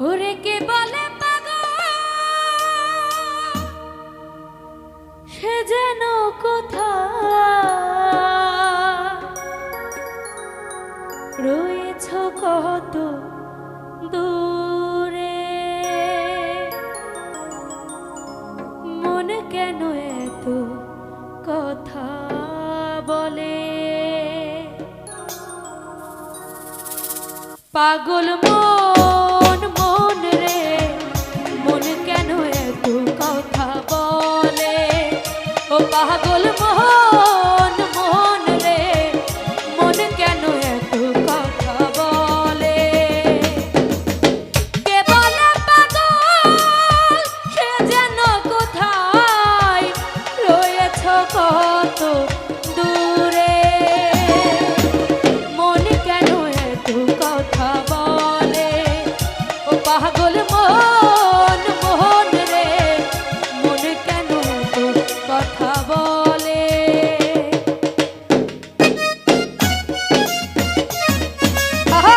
ওরে কে বলে পাগল সে যেন কোথা রয়েছ কত দূরে মন কেন এত কথা বলে পাগল মন মন রে মন কেন এত কথা বলে ও পাগল মন মন রে মন কেন এত কথা বলে কে বলে পাগল সে যেন কোথায় রয়েছ কত দূরে মন কেন এত কথা বলে ও পাগল মন মন রে মন কেন এত কথা বলে আহা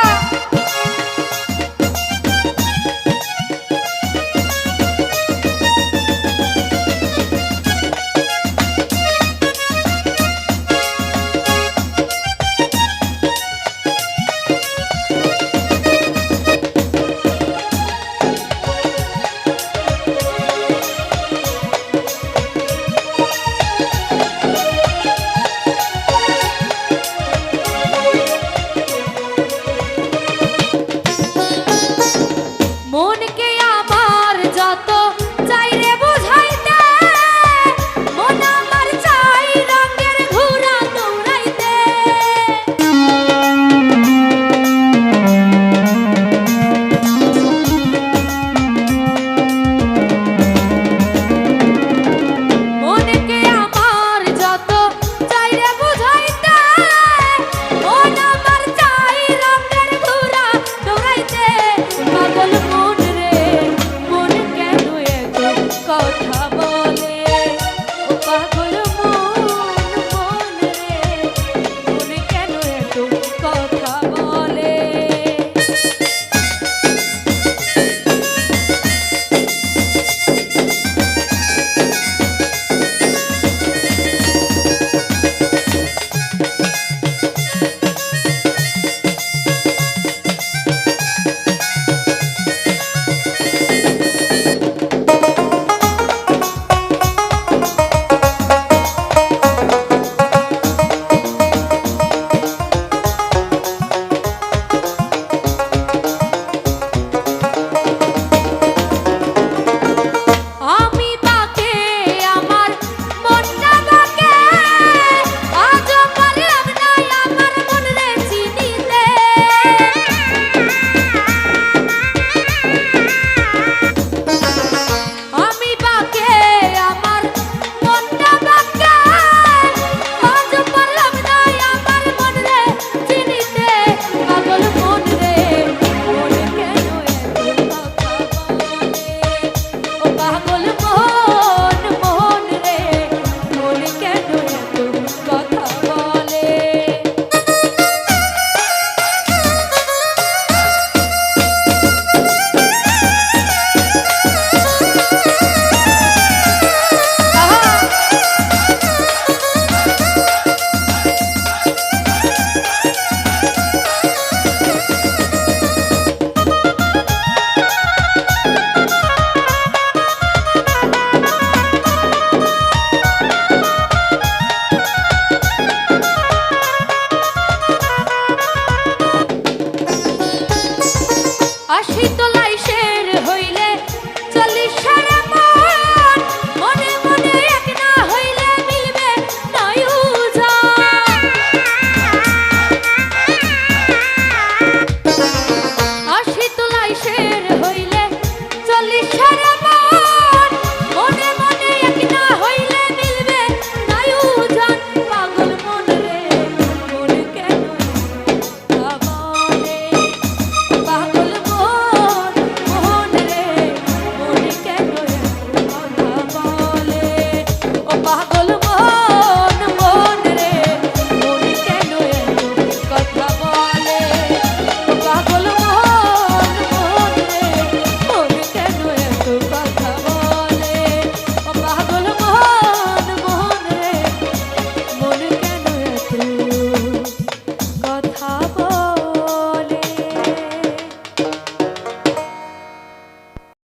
মনকে আমার যত চাই রে বুঝাইতে মন আমার চাই রঙের ঘোড়া দৌড়াইতে মনকে আমার যত চাই রে বুঝাইতে মন আমার চাই রঙের ঘোড়া দৌড়াইতে পাগল মন রে মন কেন এত কথা বলে ও পাগল মন মন রে মন কেন এত কথা বলে আমি তাকে আমার মনটা ডাকে আজও পারলাম না আমার মন রে চিনিতে আমি তাকে আমার মনটা ডাকে আজও পারলাম না আমার মন রে চিনিতে পাগল মন রে মন কেন এত কথা বলে ও পাগল মন মন রে মন কেন এত কথা বলে আশি তোলা